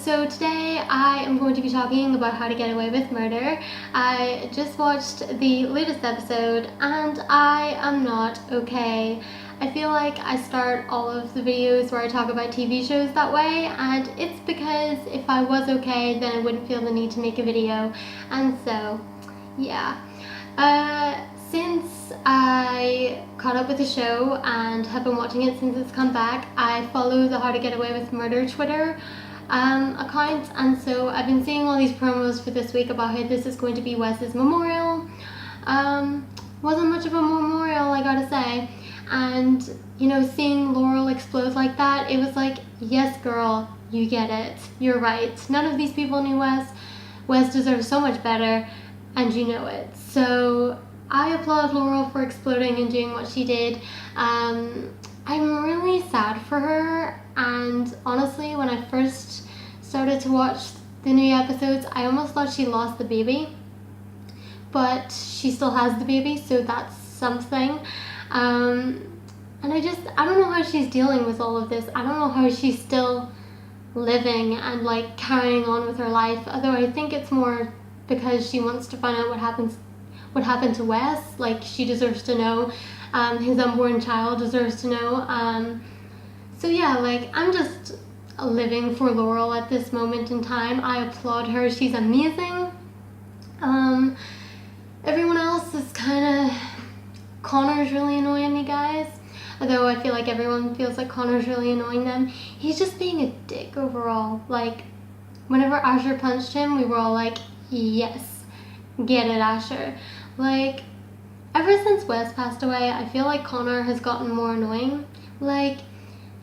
So today I am going to be talking about How to Get Away with Murder. I just watched the latest episode and I am not okay. I feel like I start all of the videos where I talk about TV shows that way, and it's because if I was okay then I wouldn't feel the need to make a video. And so, yeah. Since I caught up with the show and have been watching it since it's come back, I follow the How to Get Away with Murder Twitter account, and so I've been seeing all these promos for this week about how this is going to be Wes's memorial. Wasn't much of a memorial, I gotta say, and you know, seeing Laurel explode like that, it was like, yes girl, you get it, you're right, none of these people knew Wes deserves so much better, and you know it. So I applaud Laurel for exploding and doing what she did. I'm really sad for her, and honestly, when I first started to watch the new episodes, I almost thought she lost the baby, but she still has the baby, so that's something. And I don't know how she's dealing with all of this. I don't know how she's still living and like carrying on with her life, although I think it's more because she wants to find out what happened to Wes. Like, she deserves to know. His unborn child deserves to know. So yeah, like, I'm just living for Laurel at this moment in time. I applaud her. She's amazing. Everyone else is kind of... Connor's really annoying me, guys. Although I feel like everyone feels like Connor's really annoying them. He's just being a dick overall. Like, whenever Asher punched him, we were all like, yes, get it, Asher. Like, ever since Wes passed away, I feel like Connor has gotten more annoying. Like,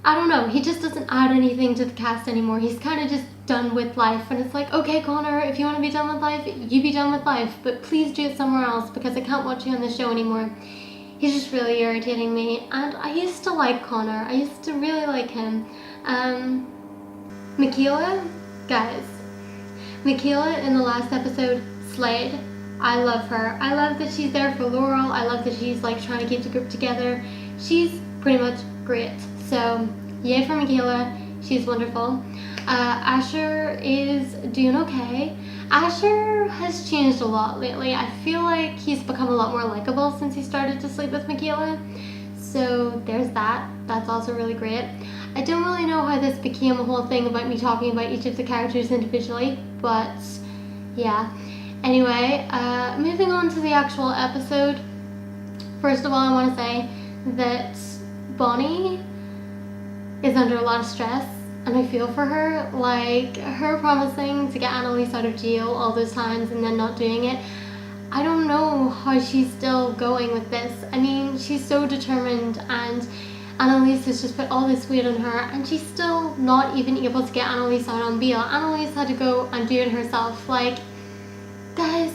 I don't know, he just doesn't add anything to the cast anymore. He's kind of just done with life, and it's like, okay Connor, if you want to be done with life, you be done with life, but please do it somewhere else because I can't watch you on the show anymore. He's just really irritating me, and I used to like Connor. I used to really like him. Michaela, guys, Michaela in the last episode slayed. I love her. I love that she's there for Laurel. I love that she's like trying to keep the group together. She's pretty much great. So yay for Michaela. She's wonderful. Asher is doing okay. Asher has changed a lot lately. I feel like he's become a lot more likable since he started to sleep with Michaela. So there's that. That's also really great. I don't really know how this became a whole thing about me talking about each of the characters individually, but yeah. Anyway, moving on to the actual episode. First of all, I want to say that Bonnie is under a lot of stress, and I feel for her. Like, her promising to get Annalise out of jail all those times and then not doing it. I don't know how she's still going with this. I mean, she's so determined, and Annalise has just put all this weight on her, and she's still not even able to get Annalise out on bail. Annalise had to go and do it herself. Like, guys,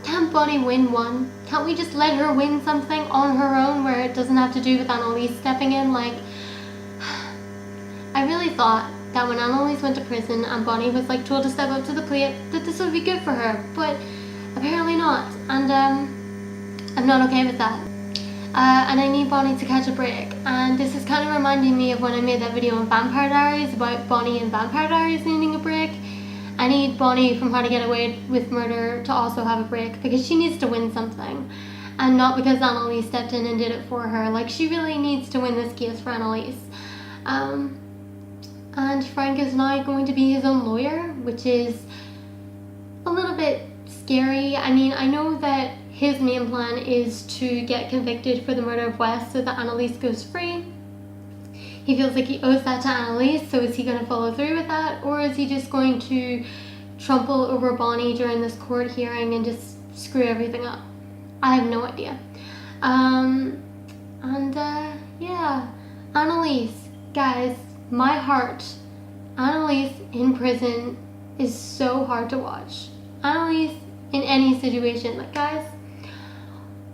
can't Bonnie win one? Can't we just let her win something on her own where it doesn't have to do with Annalise stepping in? Like, I really thought that when Annalise went to prison and Bonnie was like told to step up to the plate, that this would be good for her, but apparently not, and I'm not okay with that. And I need Bonnie to catch a break, and this is kind of reminding me of when I made that video on Vampire Diaries about Bonnie and Vampire Diaries needing a break. I need Bonnie from How to Get Away with Murder to also have a break, because she needs to win something, and not because Annalise stepped in and did it for her. Like, she really needs to win this case for Annalise. And Frank is now going to be his own lawyer, which is a little bit scary. I mean, I know that his main plan is to get convicted for the murder of Wes so that Annalise goes free. He feels like he owes that to Annalise, so is he going to follow through with that, or is he just going to trample over Bonnie during this court hearing and just screw everything up? I have no idea. Yeah, Annalise, guys, my heart. Annalise in prison is so hard to watch. Annalise in any situation. Like, guys,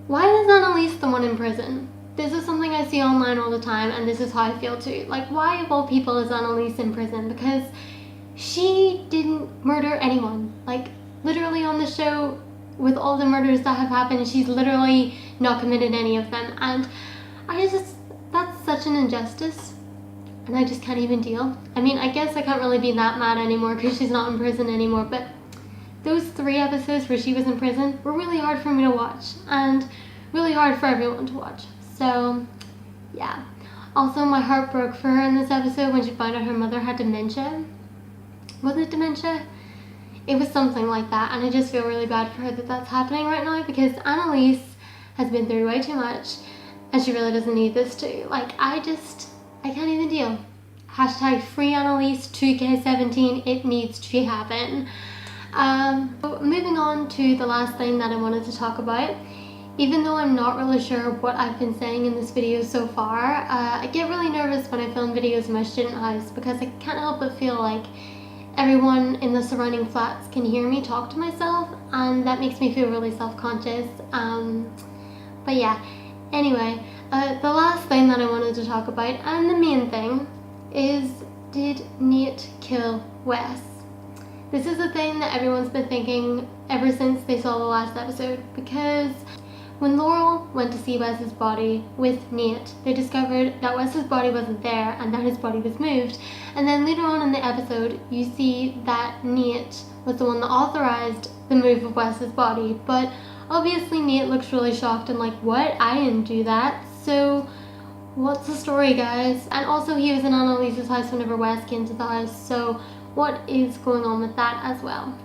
why is Annalise the one in prison? This is something I see online all the time, and this is how I feel too. Like, why of all people is Annalise in prison? Because she didn't murder anyone. Like, literally on the show, with all the murders that have happened, she's literally not committed any of them. And that's such an injustice. and I just can't even deal. I mean, I guess I can't really be that mad anymore because she's not in prison anymore, but those 3 episodes where she was in prison were really hard for me to watch, and really hard for everyone to watch. So, yeah. Also, my heart broke for her in this episode when she found out her mother had dementia. Was it dementia? It was something like that, and I just feel really bad for her that that's happening right now, because Annalise has been through way too much, and she really doesn't need this too. Like, I can't even deal. Hashtag free Annalise 2K17, it needs to happen. So moving on to the last thing that I wanted to talk about. Even though I'm not really sure what I've been saying in this video so far, I get really nervous when I film videos in my student house because I can't help but feel like everyone in the surrounding flats can hear me talk to myself, and that makes me feel really self-conscious. But yeah, anyway, the last thing that I wanted to talk about, and the main thing, is did Nate kill Wes? This is a thing that everyone's been thinking ever since they saw the last episode, because when Laurel went to see Wes's body with Nate, they discovered that Wes's body wasn't there and that his body was moved. And then later on in the episode, you see that Nate was the one that authorized the move of Wes's body. But obviously Nate looks really shocked and like, what? I didn't do that. So what's the story, guys? And also he was in Annalise's house whenever Wes came to the house. So what is going on with that as well?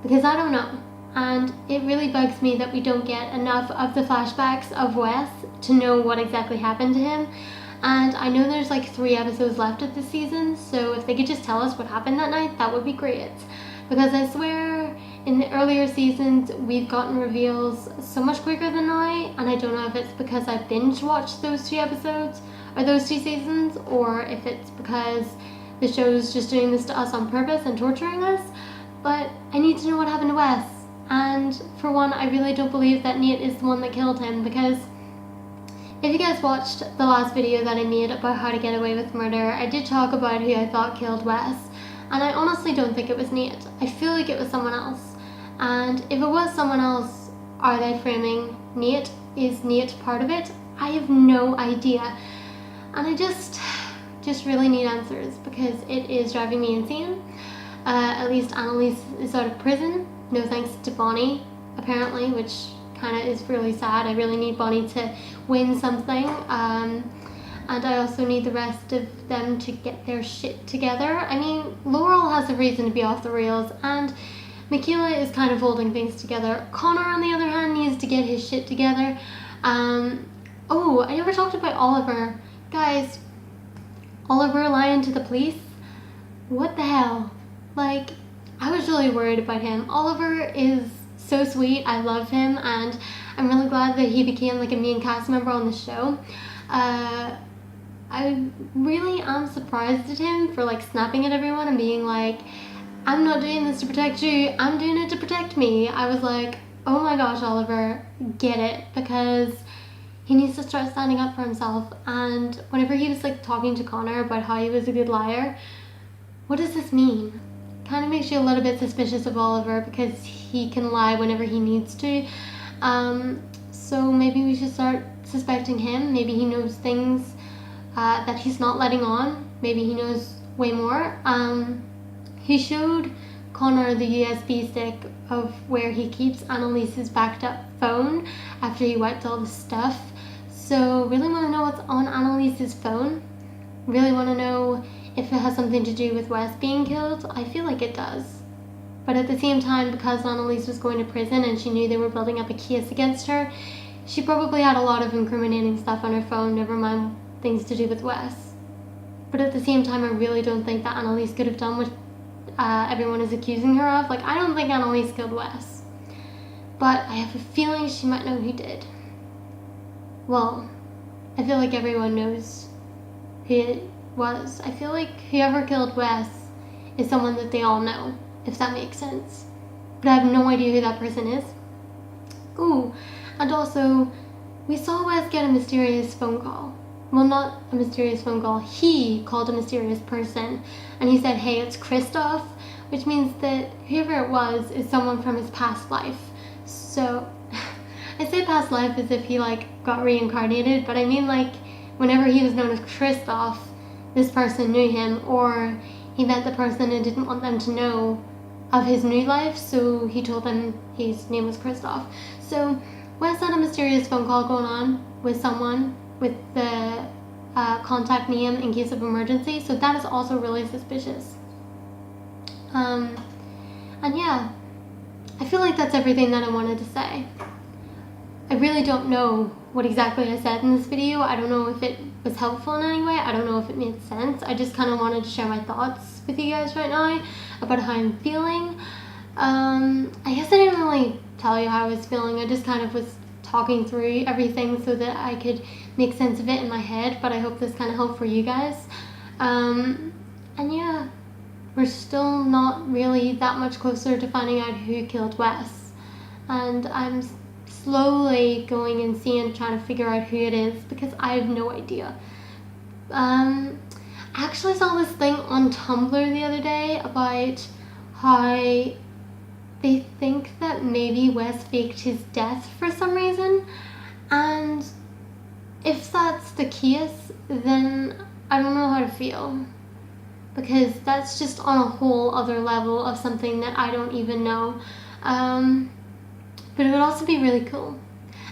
Because I don't know. And it really bugs me that we don't get enough of the flashbacks of Wes to know what exactly happened to him. And I know there's like 3 episodes left of the season, so if they could just tell us what happened that night, that would be great. Because I swear in the earlier seasons we've gotten reveals so much quicker than now, and I don't know if it's because I binge watched those 2 episodes or those 2 seasons, or if it's because the show's just doing this to us on purpose and torturing us. But I need to know what happened to Wes. And for one, I really don't believe that Nate is the one that killed him, because if you guys watched the last video that I made about how to get away with murder, I did talk about who I thought killed Wes, and I honestly don't think it was Nate. I feel like it was someone else. And if it was someone else, are they framing Nate? Is Nate part of it? I have no idea. And I just really need answers, because it is driving me insane. At least Annalise is out of prison. No thanks to Bonnie, apparently, which kind of is really sad. I really need Bonnie to win something. And I also need the rest of them to get their shit together. I mean, Laurel has a reason to be off the rails, and Michaela is kind of holding things together. Connor, on the other hand, needs to get his shit together. Oh, I never talked about Oliver. Guys, Oliver lying to the police? What the hell? Like, I was really worried about him. Oliver is so sweet. I love him, and I'm really glad that he became like a main cast member on the show. I really am surprised at him for like snapping at everyone and being like, I'm not doing this to protect you, I'm doing it to protect me. I was like, oh my gosh, Oliver, get it, because he needs to start standing up for himself. And whenever he was like talking to Connor about how he was a good liar, what does this mean? Kind of makes you a little bit suspicious of Oliver, because he can lie whenever he needs to. So maybe we should start suspecting him. Maybe he knows things that he's not letting on. Maybe he knows way more. He showed Connor the USB stick of where he keeps Annalise's backed up phone after he wiped all the stuff. So really want to know what's on Annalise's phone. Really want to know if it has something to do with Wes being killed. I feel like it does. But at the same time, because Annalise was going to prison and she knew they were building up a case against her, she probably had a lot of incriminating stuff on her phone, never mind things to do with Wes. But at the same time, I really don't think that Annalise could have done what everyone is accusing her of. Like, I don't think Annalise killed Wes. But I have a feeling she might know who did. Well, I feel like everyone knows who it was. I feel like whoever killed Wes is someone that they all know, if that makes sense. But I have no idea who that person is. Ooh, and also, we saw Wes get a mysterious phone call. Well, not a mysterious phone call. He called a mysterious person, and he said, hey, it's Christoph, which means that whoever it was is someone from his past life. So, I say past life as if he, like, got reincarnated, but I mean, like, whenever he was known as Christoph, this person knew him, or he met the person and didn't want them to know of his new life, so he told them his name was Kristoff. So Wes had a mysterious phone call going on with someone with the contact name in case of emergency, so that is also really suspicious. And yeah, I feel like that's everything that I wanted to say. I really don't know what exactly I said in this video. I don't know if it was helpful in any way. I don't know if it made sense. I just kind of wanted to share my thoughts with you guys right now about how I'm feeling. I guess I didn't really tell you how I was feeling. I just kind of was talking through everything so that I could make sense of it in my head, but I hope this kind of helped for you guys. And yeah, we're still not really that much closer to finding out who killed Wes. And I'm slowly going insane trying to figure out who it is because I have no idea. I actually saw this thing on Tumblr the other day about how they think that maybe Wes faked his death for some reason, and if that's the case, then I don't know how to feel, because that's just on a whole other level of something that I don't even know. But it would also be really cool,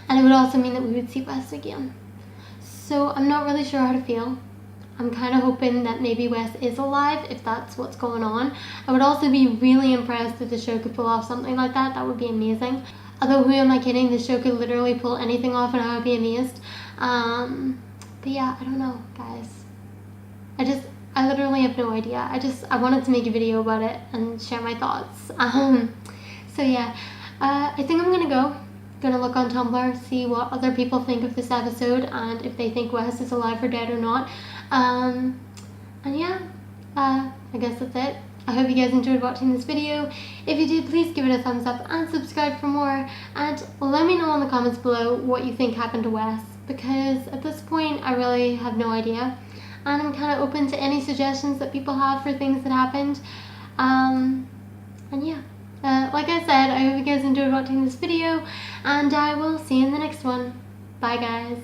and it would also mean that we would see Wes again. So I'm not really sure how to feel. I'm kind of hoping that maybe Wes is alive, if that's what's going on. I would also be really impressed if the show could pull off something like that. That would be amazing. Although, who am I kidding? The show could literally pull anything off and I would be amazed. But yeah, I don't know, guys. I literally have no idea. I wanted to make a video about it and share my thoughts. So yeah, I think I'm gonna look on Tumblr, see what other people think of this episode, and if they think Wes is alive or dead or not. And yeah, I guess that's it. I hope you guys enjoyed watching this video. If you did, please give it a thumbs up and subscribe for more, and let me know in the comments below what you think happened to Wes, because at this point I really have no idea, and I'm kind of open to any suggestions that people have for things that happened. And yeah, like I said, I hope you guys enjoyed watching this video, and I will see you in the next one. Bye guys.